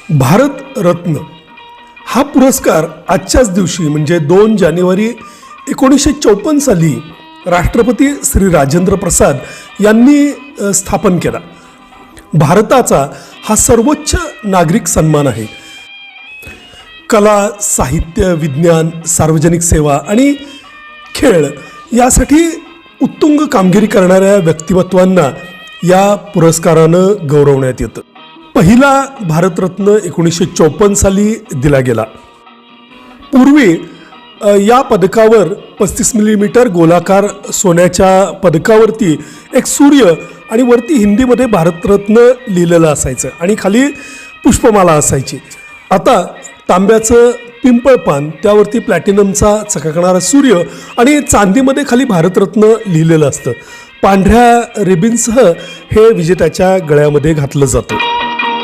भारतरत्न हा पुरस्कार आजच्याच दिवशी म्हणजे 2 जानेवारी 1954 साली राष्ट्रपती श्री राजेंद्र प्रसाद यांनी स्थापन केला। भारताचा हा सर्वोच्च नागरिक सन्मान आहे। कला, साहित्य, विज्ञान, सार्वजनिक सेवा आणि खेळ यासाठी उत्तुंग कामगिरी करणाऱ्या व्यक्तिमत्वांना या पुरस्कारानं गौरवण्यात येतं। पहिला भारतरत्न 1954 साली दिला गेला। पूर्वी या पदकावर 35 मिलीमीटर गोलाकार सोन्याच्या पदकावरती एक सूर्य आणि वरती हिंदीमध्ये भारतरत्न लिहिलेलं असायचं आणि खाली पुष्पमाला असायची। आता तांब्याचं पिंपळ पान, त्यावरती प्लॅटिनमचा चकाकणारा सूर्य आणि चांदीमध्ये खाली भारतरत्न लिहिलेलं असतं। पांढऱ्या रिबिनसह हे विजेत्याच्या गळ्यामध्ये घातलं जातं।